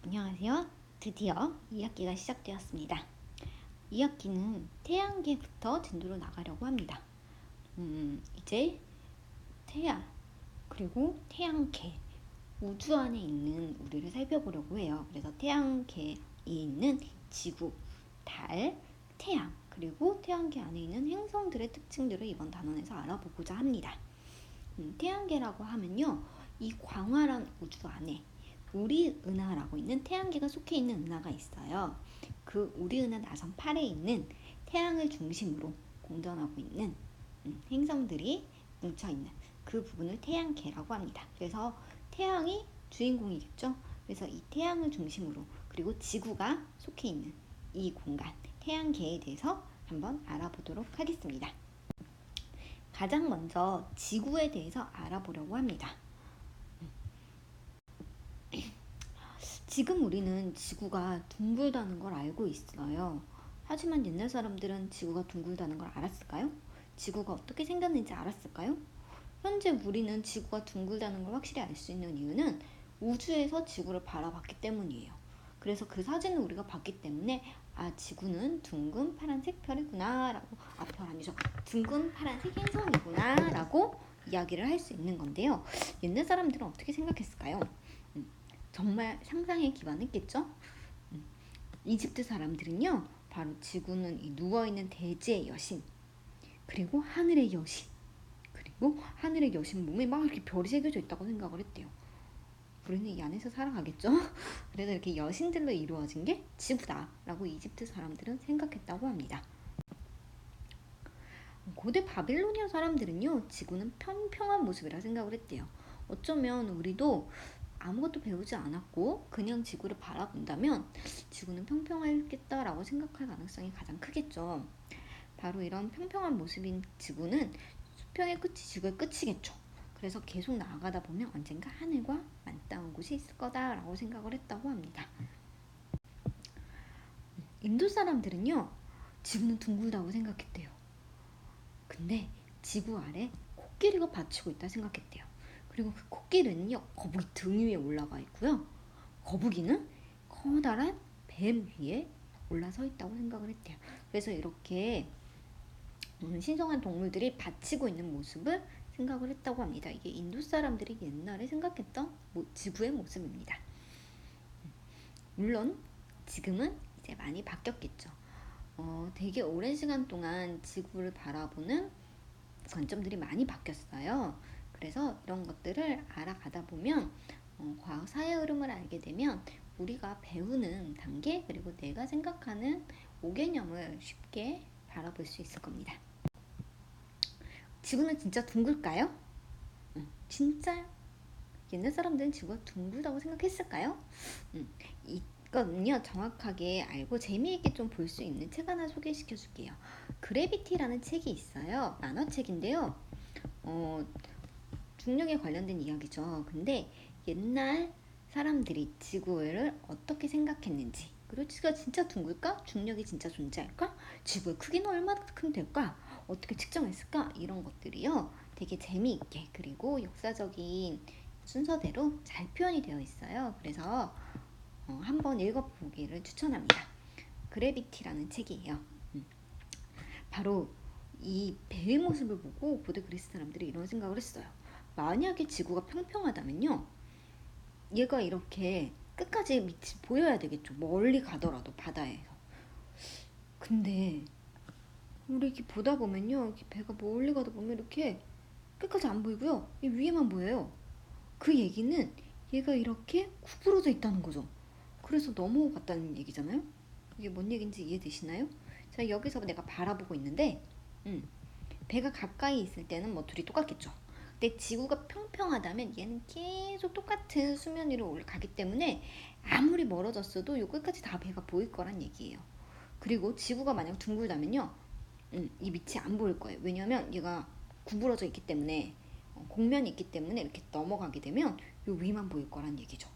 안녕하세요. 드디어 2학기가 시작되었습니다. 2학기는 태양계부터 진도로 나가려고 합니다. 이제 태양, 그리고 태양계, 우주 안에 있는 우리를 살펴보려고 해요. 그래서 태양계에 있는 지구, 달, 태양, 그리고 태양계 안에 있는 행성들의 특징들을 이번 단원에서 알아보고자 합니다. 태양계라고 하면요, 이 광활한 우주 안에 우리 은하라고 있는 태양계가 속해 있는 은하가 있어요. 그 우리 은하 나선 8에 있는 태양을 중심으로 공전하고 있는 행성들이 뭉쳐있는 그 부분을 태양계라고 합니다. 그래서 태양이 주인공이겠죠. 그래서 이 태양을 중심으로, 그리고 지구가 속해 있는 이 공간 태양계에 대해서 한번 알아보도록 하겠습니다. 가장 먼저 지구에 대해서 알아보려고 합니다. 지금 우리는 지구가 둥글다는 걸 알고 있어요. 하지만 옛날 사람들은 지구가 둥글다는 걸 알았을까요? 지구가 어떻게 생겼는지 알았을까요? 현재 우리는 지구가 둥글다는 걸 확실히 알 수 있는 이유는 우주에서 지구를 바라봤기 때문이에요. 그래서 그 사진을 우리가 봤기 때문에 지구는 둥근 파란색 별이구나 라고, 별 아니죠, 둥근 파란색 행성이구나 라고 이야기를 할 수 있는 건데요. 옛날 사람들은 어떻게 생각했을까요? 정말 상상에 기반했겠죠? 이집트 사람들은요, 바로 지구는 이 누워있는 대지의 여신, 그리고 하늘의 여신, 그리고 하늘의 여신 몸에 막 이렇게 별이 새겨져 있다고 생각을 했대요. 우리는 이 안에서 살아가겠죠? 그래서 이렇게 여신들로 이루어진 게 지구다라고 이집트 사람들은 생각했다고 합니다. 고대 바빌로니아 사람들은요, 지구는 평평한 모습이라 생각을 했대요. 어쩌면 우리도 아무것도 배우지 않았고 그냥 지구를 바라본다면 지구는 평평하겠다라고 생각할 가능성이 가장 크겠죠. 바로 이런 평평한 모습인 지구는 수평의 끝이 지구의 끝이겠죠. 그래서 계속 나아가다 보면 언젠가 하늘과 맞닿은 곳이 있을 거다라고 생각을 했다고 합니다. 인도 사람들은요, 지구는 둥글다고 생각했대요. 근데 지구 아래 코끼리가 받치고 있다 생각했대요. 그리고 그 코끼리는요, 거북이 등 위에 올라가 있고요. 거북이는 커다란 뱀 위에 올라서 있다고 생각을 했대요. 그래서 이렇게 신성한 동물들이 받치고 있는 모습을 생각을 했다고 합니다. 이게 인도 사람들이 옛날에 생각했던 지구의 모습입니다. 물론 지금은 이제 많이 바뀌었겠죠. 되게 오랜 시간 동안 지구를 바라보는 관점들이 많이 바뀌었어요. 그래서 이런 것들을 알아가다 보면 과학 사회 흐름을 알게 되면 우리가 배우는 단계, 그리고 내가 생각하는 5개념을 쉽게 바라볼 수 있을 겁니다. 지구는 진짜 둥글까요? 진짜 옛날 사람들은 지구가 둥글다고 생각했을까요? 이거는요, 정확하게 알고 재미있게 좀 볼 수 있는 책 하나 소개시켜 줄게요. 그래비티라는 책이 있어요. 만화책인데요. 중력에 관련된 이야기죠. 근데 옛날 사람들이 지구를 어떻게 생각했는지, 그리고 지구가 진짜 둥글까? 중력이 진짜 존재할까? 지구의 크기는 얼마큼 될까? 어떻게 측정했을까? 이런 것들이요, 되게 재미있게, 그리고 역사적인 순서대로 잘 표현이 되어 있어요. 그래서 한번 읽어보기를 추천합니다. 그래비티라는 책이에요. 바로 이 배의 모습을 보고 고대 그리스 사람들이 이런 생각을 했어요. 만약에 지구가 평평하다면요, 얘가 이렇게 끝까지 밑이 보여야 되겠죠. 멀리 가더라도 바다에서. 근데 우리 이렇게 보다 보면요, 이렇게 배가 멀리 가다 보면 이렇게 끝까지 안 보이고요, 이 위에만 보여요. 그 얘기는 얘가 이렇게 구부러져 있다는 거죠. 그래서 넘어갔다는 얘기잖아요. 이게 뭔 얘기인지 이해되시나요? 자, 여기서 내가 바라보고 있는데, 배가 가까이 있을 때는 뭐 둘이 똑같겠죠. 근데 지구가 평평하다면 얘는 계속 똑같은 수면 위로 올라가기 때문에 아무리 멀어졌어도 요 끝까지 다 배가 보일 거란 얘기예요. 그리고 지구가 만약 둥글다면요, 이 밑이 안 보일 거예요. 왜냐면 얘가 구부러져 있기 때문에, 곡면이 있기 때문에 이렇게 넘어가게 되면 요 위만 보일 거란 얘기죠.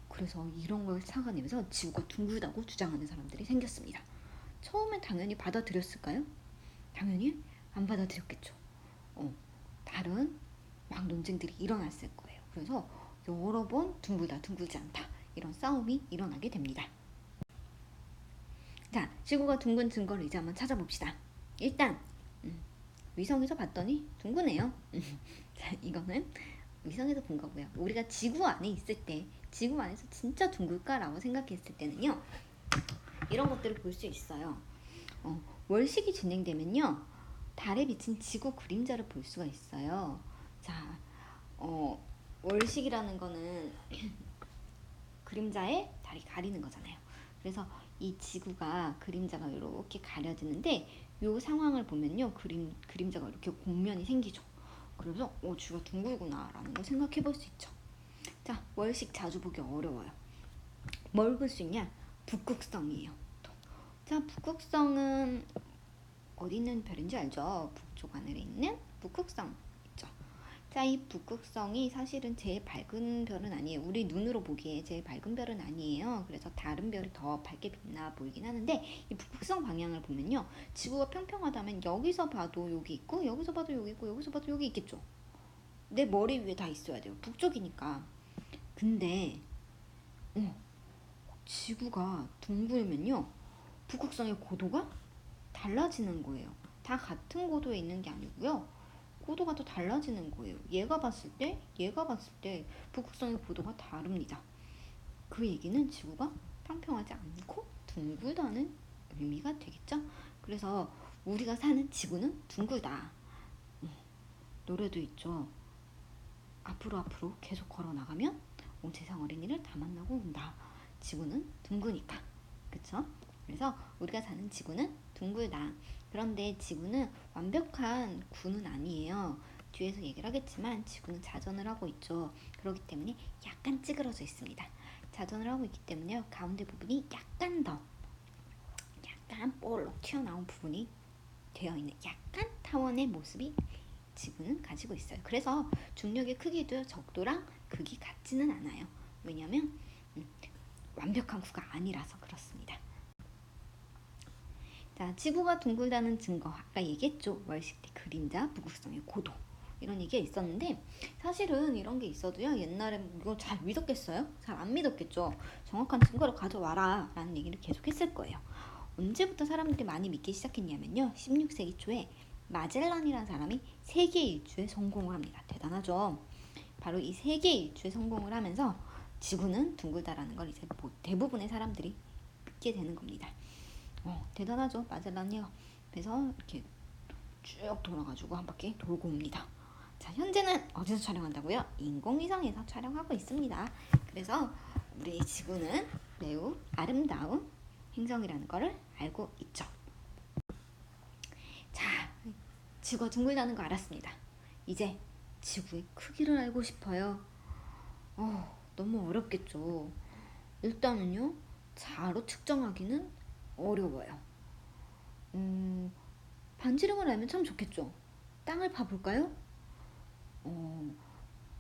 그래서 이런 걸 착안하면서 지구가 둥글다고 주장하는 사람들이 생겼습니다. 처음엔 당연히 받아들였을까요? 당연히 안 받아들였겠죠. 다른 막 논쟁들이 일어났을 거예요. 그래서 여러 번 둥글다 둥글지 않다 이런 싸움이 일어나게 됩니다. 자, 지구가 둥근 증거를 이제 한번 찾아봅시다. 일단 위성에서 봤더니 둥그네요. 자, 이거는 위성에서 본 거고요. 우리가 지구 안에 있을 때, 지구 안에서 진짜 둥글까라고 생각했을 때는요, 이런 것들을 볼 수 있어요. 월식이 진행되면요, 달에 비친 지구 그림자를 볼 수가 있어요. 자, 월식이라는 거는 그림자에 달이 가리는 거잖아요. 그래서 이 지구가 그림자가 이렇게 가려지는데 이 상황을 보면요, 그림자가 이렇게 곡면이 생기죠. 그래서 지구가 둥글구나 라는 걸 생각해 볼 수 있죠. 자, 월식 자주 보기 어려워요. 뭘 볼 수 있냐? 북극성이에요. 자, 북극성은 어디 있는 별인지 알죠? 북쪽 하늘에 있는 북극성 있죠. 자, 이 북극성이 사실은 제일 밝은 별은 아니에요. 우리 눈으로 보기에 제일 밝은 별은 아니에요. 그래서 다른 별이 더 밝게 빛나 보이긴 하는데, 이 북극성 방향을 보면요, 지구가 평평하다면 여기서 봐도 여기 있고, 여기서 봐도 여기 있고, 여기서 봐도 여기 있겠죠. 내 머리 위에 다 있어야 돼요. 북쪽이니까. 근데 지구가 둥글면요, 북극성의 고도가 달라지는 거예요. 다 같은 고도에 있는 게 아니고요, 고도가 또 달라지는 거예요. 얘가 봤을 때 북극성의 고도가 다릅니다. 그 얘기는 지구가 평평하지 않고 둥글다는 의미가 되겠죠. 그래서 우리가 사는 지구는 둥글다. 노래도 있죠. 앞으로 계속 걸어 나가면 온 세상 어린이를 다 만나고 온다. 지구는 둥그니까. 그쵸? 그래서 우리가 사는 지구는 둥글다. 그런데 지구는 완벽한 구는 아니에요. 뒤에서 얘기를 하겠지만 지구는 자전을 하고 있죠. 그렇기 때문에 약간 찌그러져 있습니다. 자전을 하고 있기 때문에 가운데 부분이 약간 볼록 튀어나온 부분이 되어 있는 약간 타원의 모습이 지구는 가지고 있어요. 그래서 중력의 크기도 적도랑 극이 같지는 않아요. 왜냐하면 완벽한 구가 아니라서 그렇습니다. 자, 지구가 둥글다는 증거, 아까 얘기했죠. 월식 때 그림자, 북극성의 고도, 이런 얘기가 있었는데, 사실은 이런 게 있어도요, 옛날에 이거 잘 믿었겠어요? 잘 안 믿었겠죠. 정확한 증거를 가져와라 라는 얘기를 계속 했을 거예요. 언제부터 사람들이 많이 믿기 시작했냐면요, 16세기 초에 마젤란이라는 사람이 세계 일주에 성공을 합니다. 대단하죠. 바로 이 세계 일주에 성공을 하면서 지구는 둥글다라는 걸 이제 대부분의 사람들이 믿게 되는 겁니다. 대단하죠. 마젤란이요. 그래서 이렇게 쭉 돌아가지고 한 바퀴 돌고 옵니다. 자, 현재는 어디서 촬영한다고요? 인공위성에서 촬영하고 있습니다. 그래서 우리 지구는 매우 아름다운 행성이라는 거를 알고 있죠. 자, 지구가 둥글다는 거 알았습니다. 이제 지구의 크기를 알고 싶어요. 너무 어렵겠죠. 일단은요, 자로 측정하기는 어려워요. 반지름을 알면 참 좋겠죠. 땅을 파볼까요?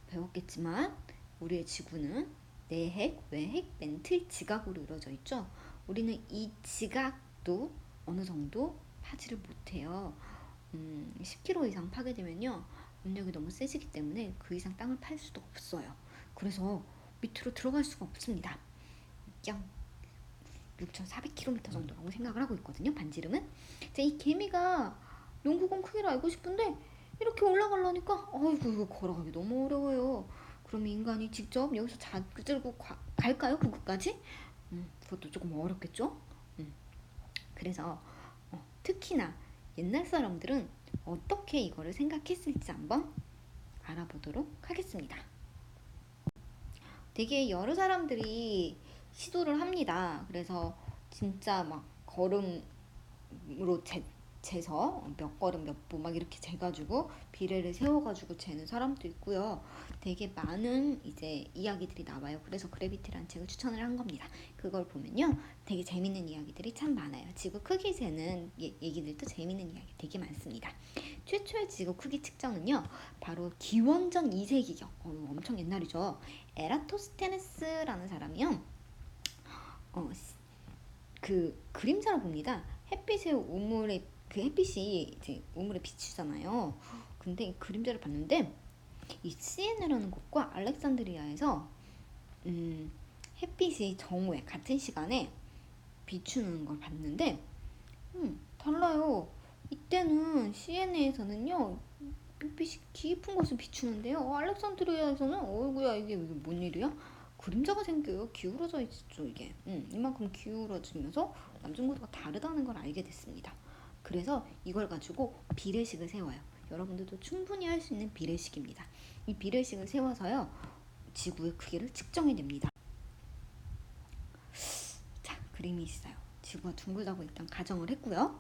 배웠겠지만 우리의 지구는 내핵, 외핵, 멘틀, 지각으로 이루어져 있죠. 우리는 이 지각도 어느 정도 파지를 못해요. 10km 이상 파게 되면요, 압력이 너무 세지기 때문에 그 이상 땅을 팔 수도 없어요. 그래서 밑으로 들어갈 수가 없습니다. 양 6,400km 정도라고 생각을 하고 있거든요. 반지름은. 이 개미가 영구공 크기를 알고 싶은데 이렇게 올라가려니까 아이고, 이거 걸어가기 너무 어려워요. 그럼 인간이 직접 여기서 들고 갈까요? 그것까지? 그것도 조금 어렵겠죠? 그래서 특히나 옛날 사람들은 어떻게 이거를 생각했을지 한번 알아보도록 하겠습니다. 되게 여러 사람들이 시도를 합니다. 그래서 진짜 막 걸음으로 재서 몇 걸음 몇 步막 이렇게 재가지고 비례를 세워가지고 재는 사람도 있고요. 되게 많은 이제 이야기들이 나와요. 그래서 그래비티라는 책을 추천을 한 겁니다. 그걸 보면요, 되게 재밌는 이야기들이 참 많아요. 지구 크기 재는 얘기들도 재밌는 이야기 되게 많습니다. 최초의 지구 크기 측정은요, 바로 기원전 2세기경, 엄청 옛날이죠. 에라토스테네스라는 사람이요, 그 그림자를 봅니다. 햇빛의 우물에, 그 햇빛이 이제 우물에 비추잖아요. 근데 이 그림자를 봤는데 이 시에네라는 곳과 알렉산드리아에서 햇빛이 정오에 같은 시간에 비추는 걸 봤는데 달라요. 이때는 CNA에서는요 햇빛이 깊은 곳을 비추는데요. 알렉산드리아에서는 어이구야 이게 뭔 일이야? 그림자가 생겨요. 기울어져 있죠 이게. 이만큼 기울어지면서 남중구도가 다르다는 걸 알게 됐습니다. 그래서 이걸 가지고 비례식을 세워요. 여러분들도 충분히 할 수 있는 비례식입니다. 이 비례식을 세워서요 지구의 크기를 측정해냅니다. 자, 그림이 있어요. 지구가 둥글다고 일단 가정을 했고요.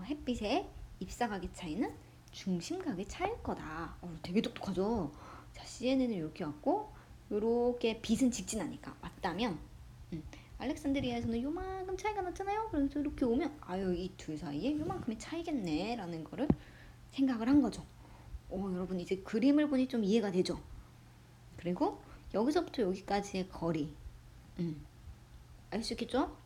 햇빛의 입사각의 차이는 중심각의 차이일 거다. 되게 똑똑하죠? 자, CNN은 이렇게 왔고, 이렇게 빛은 직진하니까 왔다면, 알렉산드리아에서는 요만큼 차이가 났잖아요? 그래서 이렇게 오면, 아유, 이 둘 사이에 요만큼의 차이겠네. 라는 거를 생각을 한 거죠. 여러분, 이제 그림을 보니 좀 이해가 되죠? 그리고 여기서부터 여기까지의 거리, 알 수 있겠죠?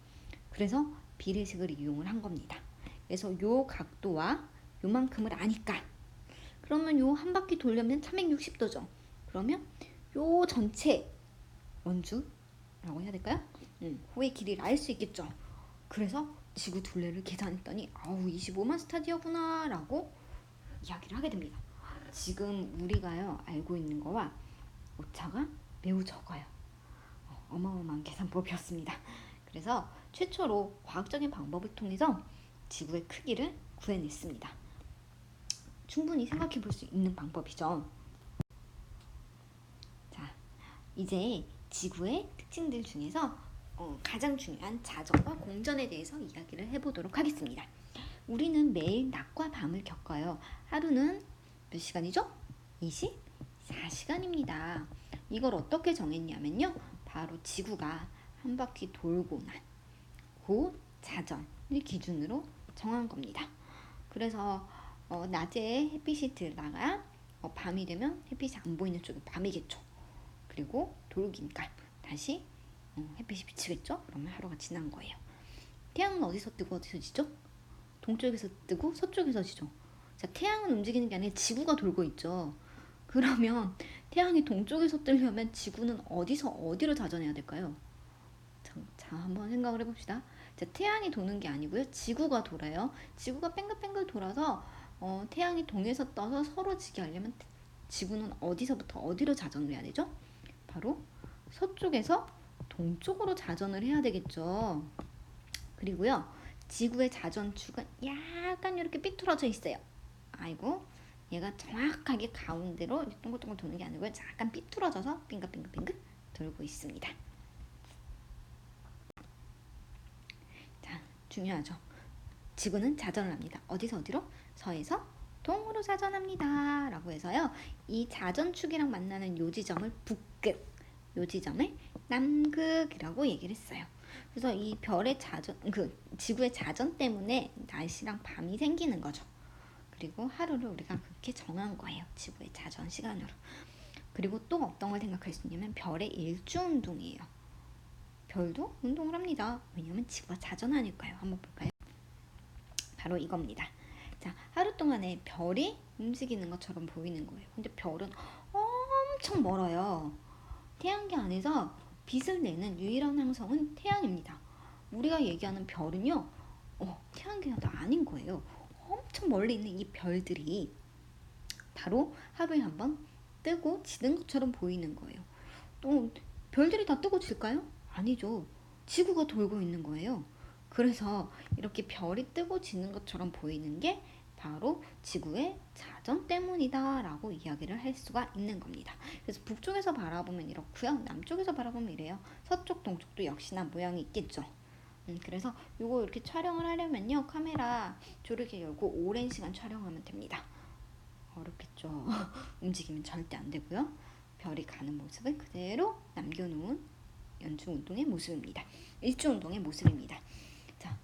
그래서 비례식을 이용을 한 겁니다. 그래서 요 각도와 요만큼을 아니까 그러면 요 한 바퀴 돌려면 360도죠. 그러면 요 전체 원주라고 해야 될까요? 호의 길이를 알 수 있겠죠. 그래서 지구 둘레를 계산했더니 25만 스타디어구나 라고 이야기를 하게 됩니다. 지금 우리가요 알고 있는 거와 오차가 매우 적어요. 어마어마한 계산법이었습니다. 그래서 최초로 과학적인 방법을 통해서 지구의 크기를 구해냈습니다. 충분히 생각해 볼 수 있는 방법이죠. 자, 이제 지구의 특징들 중에서 가장 중요한 자전과 공전에 대해서 이야기를 해보도록 하겠습니다. 우리는 매일 낮과 밤을 겪어요. 하루는 몇 시간이죠? 24시간입니다. 이걸 어떻게 정했냐면요. 바로 지구가 한 바퀴 돌고 난 그 자전을 기준으로 정한 겁니다. 그래서 낮에 햇빛이 들다가 밤이 되면 햇빛이 안 보이는 쪽이 밤이겠죠. 그리고 돌기니까 다시 햇빛이 비치겠죠. 그러면 하루가 지난 거예요. 태양은 어디서 뜨고 어디서 지죠? 동쪽에서 뜨고 서쪽에서 지죠. 자, 태양은 움직이는 게 아니라 지구가 돌고 있죠. 그러면 태양이 동쪽에서 뜨려면 지구는 어디서 어디로 자전해야 될까요? 자, 한번 생각을 해봅시다. 자, 태양이 도는 게 아니고요. 지구가 돌아요. 지구가 뺑글뺑글 돌아서 태양이 동에서 떠서 서로 지게 하려면 지구는 어디서부터 어디로 자전을 해야 되죠? 바로 서쪽에서 동쪽으로 자전을 해야 되겠죠. 그리고요. 지구의 자전축은 약간 이렇게 삐뚤어져 있어요. 아이고, 얘가 정확하게 가운데로 동글동글 도는 게 아니고요. 약간 삐뚤어져서 빙글빙글빙글 돌고 있습니다. 자, 중요하죠. 지구는 자전을 합니다. 어디서 어디로? 서에서 동으로 자전합니다. 라고 해서요. 이 자전축이랑 만나는 요 지점을 북극, 요 지점을 남극이라고 얘기를 했어요. 그래서 이 별의 자전, 지구의 자전 때문에 날씨랑 밤이 생기는 거죠. 그리고 하루를 우리가 그렇게 정한 거예요. 지구의 자전 시간으로. 그리고 또 어떤 걸 생각할 수 있냐면 별의 일주운동이에요. 별도 운동을 합니다. 왜냐면 지구가 자전하니까요. 한번 볼까요? 바로 이겁니다. 자, 하루 동안에 별이 움직이는 것처럼 보이는 거예요. 근데 별은 엄청 멀어요. 태양계 안에서 빛을 내는 유일한 행성은 태양입니다. 우리가 얘기하는 별은요, 태양계가 아닌 거예요. 엄청 멀리 있는 이 별들이 바로 하루에 한 번 뜨고 지는 것처럼 보이는 거예요. 또 별들이 다 뜨고 질까요? 아니죠. 지구가 돌고 있는 거예요. 그래서 이렇게 별이 뜨고 지는 것처럼 보이는 게 바로 지구의 자전 때문이다 라고 이야기를 할 수가 있는 겁니다. 그래서 북쪽에서 바라보면 이렇고요. 남쪽에서 바라보면 이래요. 서쪽, 동쪽도 역시나 모양이 있겠죠. 그래서 이거 이렇게 촬영을 하려면요. 카메라 조르게 열고 오랜 시간 촬영하면 됩니다. 어렵겠죠. 움직이면 절대 안 되고요. 별이 가는 모습을 그대로 남겨놓은 연주운동의 모습입니다. 일주운동의 모습입니다. 자,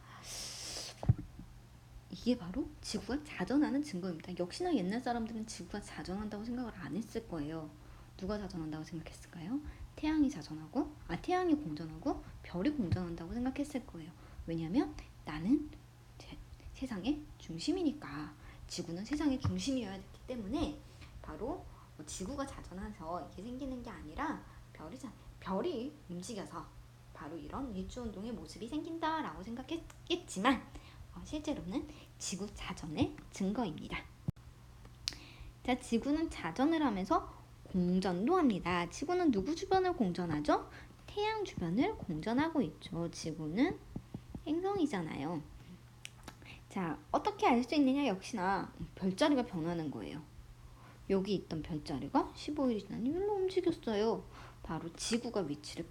이게 바로 지구가 자전하는 증거입니다. 역시나 옛날 사람들은 지구가 자전한다고 생각을 안 했을 거예요. 누가 자전한다고 생각했을까요? 태양이 공전하고 별이 공전한다고 생각했을 거예요. 왜냐하면 나는 세상의 중심이니까. 지구는 세상의 중심이어야 됐기 때문에 바로 지구가 자전해서 이게 생기는 게 아니라 별이 움직여서 바로 이런 일주운동의 모습이 생긴다라고 생각했겠지만 실제로는 지구 자전의 증거입니다. 자, 지구는 자전을 하면서 공전도 합니다. 지구는 누구 주변을 공전하죠? 태양 주변을 공전하고 있죠. 지구는 행성이잖아요. 자, 어떻게 알 수 있느냐? 역시나 별자리가 변하는 거예요. 여기 있던 별자리가 15일이 지나니 일로 움직였어요. 바로 지구가 위치를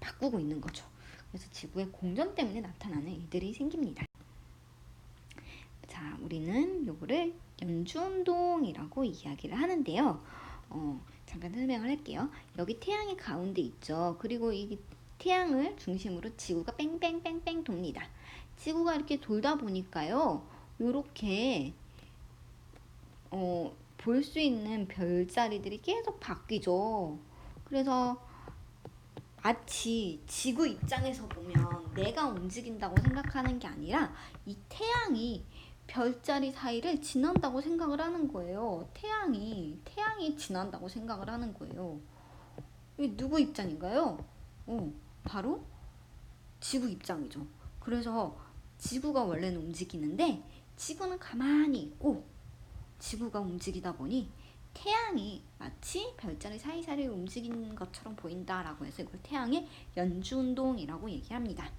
바꾸고 있는 거죠. 그래서 지구의 공전 때문에 나타나는 일들이 생깁니다. 자, 우리는 요거를 연주운동이라고 이야기를 하는데요. 잠깐 설명을 할게요. 여기 태양이 가운데 있죠. 그리고 이 태양을 중심으로 지구가 뺑뺑뺑뺑 돕니다. 지구가 이렇게 돌다 보니까요. 요렇게 볼 수 있는 별자리들이 계속 바뀌죠. 그래서 마치 지구 입장에서 보면 내가 움직인다고 생각하는 게 아니라 이 태양이 별자리 사이를 지난다고 생각을 하는 거예요. 태양이 지난다고 생각을 하는 거예요. 이게 누구 입장인가요? 바로 지구 입장이죠. 그래서 지구가 원래는 움직이는데 지구는 가만히 있고 지구가 움직이다 보니 태양이 마치 별자리 사이사이를 움직이는 것처럼 보인다라고 해서 이걸 태양의 연주운동이라고 얘기합니다.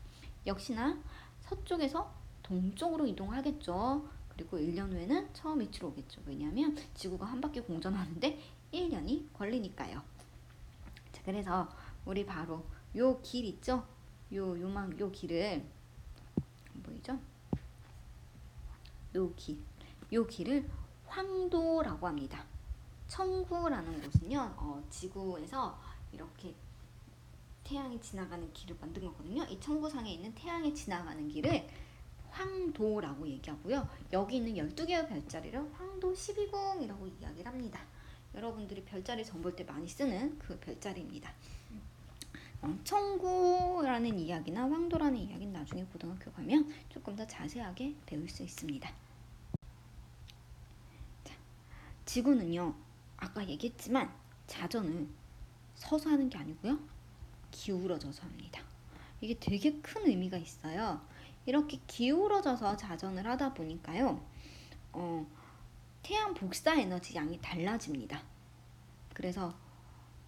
역시나 서쪽에서 동쪽으로 이동하겠죠. 그리고 1년 후에는 처음 위치로 오겠죠. 왜냐하면 지구가 한 바퀴 공전하는데 1년이 걸리니까요. 자, 그래서 우리 바로 요 길 있죠? 요 길을 보이죠? 요 길을 황도라고 합니다. 청구라는 곳은요, 지구에서 이렇게 태양이 지나가는 길을 만든 거거든요. 이 청구상에 있는 태양이 지나가는 길을 황도라고 얘기하고요. 여기 있는 12개의 별자리를 황도 12궁이라고 이야기를 합니다. 여러분들이 별자리 점 볼 때 많이 쓰는 그 별자리입니다. 청구라는 이야기나 황도라는 이야기는 나중에 고등학교 가면 조금 더 자세하게 배울 수 있습니다. 자, 지구는요, 아까 얘기했지만 자전을 서서 하는 게 아니고요, 기울어져서 합니다. 이게 되게 큰 의미가 있어요. 이렇게 기울어져서 자전을 하다 보니까요, 태양 복사 에너지 양이 달라집니다. 그래서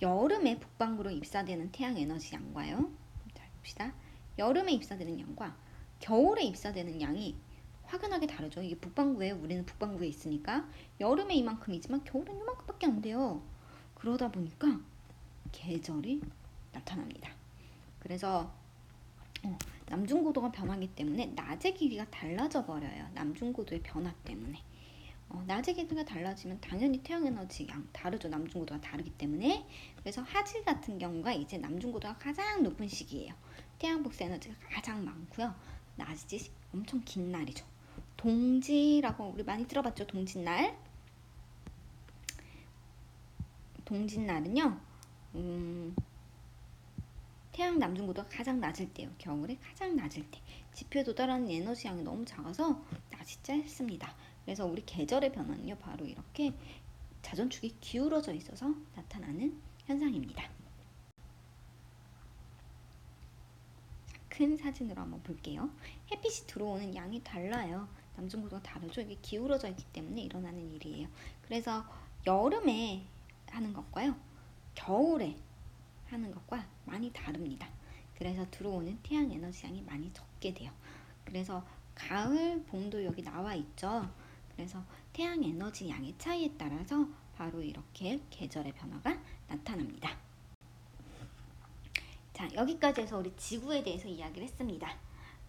여름에 북반구로 입사되는 태양 에너지 양과요, 잘 봅시다. 여름에 입사되는 양과 겨울에 입사되는 양이 확연하게 다르죠. 이게 북반구에, 우리는 북반구에 있으니까 여름에 이만큼이지만 겨울은 이만큼밖에 안 돼요. 그러다 보니까 계절이 나타납니다. 그래서 남중고도가 변하기 때문에 낮의 길이가 달라져 버려요. 남중고도의 변화 때문에. 낮의 길이가 달라지면 당연히 태양 에너지 양 다르죠. 남중고도가 다르기 때문에. 그래서 하질 같은 경우가 이제 남중고도가 가장 높은 시기예요. 태양 복사 에너지가 가장 많고요. 낮이 엄청 긴 날이죠. 동지라고 우리 많이 들어봤죠. 동짓날. 동짓날은요, 태양 남중고도가 가장 낮을 때요. 겨울에 가장 낮을 때. 지표에 도달하는 에너지 양이 너무 작아서 낮이 짧습니다. 그래서 우리 계절의 변화는요, 바로 이렇게 자전축이 기울어져 있어서 나타나는 현상입니다. 큰 사진으로 한번 볼게요. 햇빛이 들어오는 양이 달라요. 남중고도가 다르죠. 이게 기울어져 있기 때문에 일어나는 일이에요. 그래서 여름에 하는 것과요, 겨울에 하는 것과 많이 다릅니다. 그래서 들어오는 태양 에너지 양이 많이 적게 돼요. 그래서 가을, 봄도 여기 나와 있죠. 그래서 태양 에너지 양의 차이에 따라서 바로 이렇게 계절의 변화가 나타납니다. 자, 여기까지 해서 우리 지구에 대해서 이야기를 했습니다.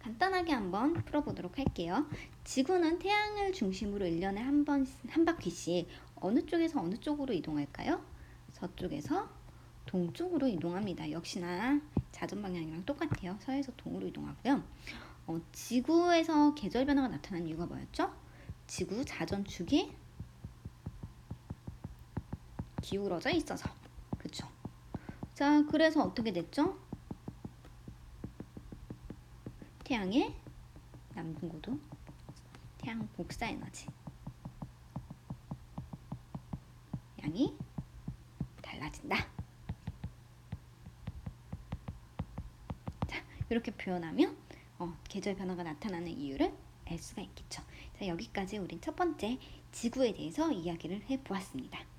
간단하게 한번 풀어보도록 할게요. 지구는 태양을 중심으로 1년에 한 바퀴씩 어느 쪽에서 어느 쪽으로 이동할까요? 서쪽에서 동쪽으로 이동합니다. 역시나 자전 방향이랑 똑같아요. 서에서 동으로 이동하고요. 지구에서 계절 변화가 나타난 이유가 뭐였죠? 지구 자전축이 기울어져 있어서. 그쵸? 자, 그래서 어떻게 됐죠? 태양의 남중고도, 태양 복사 에너지 양이 달라진다. 이렇게 표현하면 계절 변화가 나타나는 이유를 알 수가 있겠죠. 자, 여기까지 우린 첫 번째 지구에 대해서 이야기를 해보았습니다.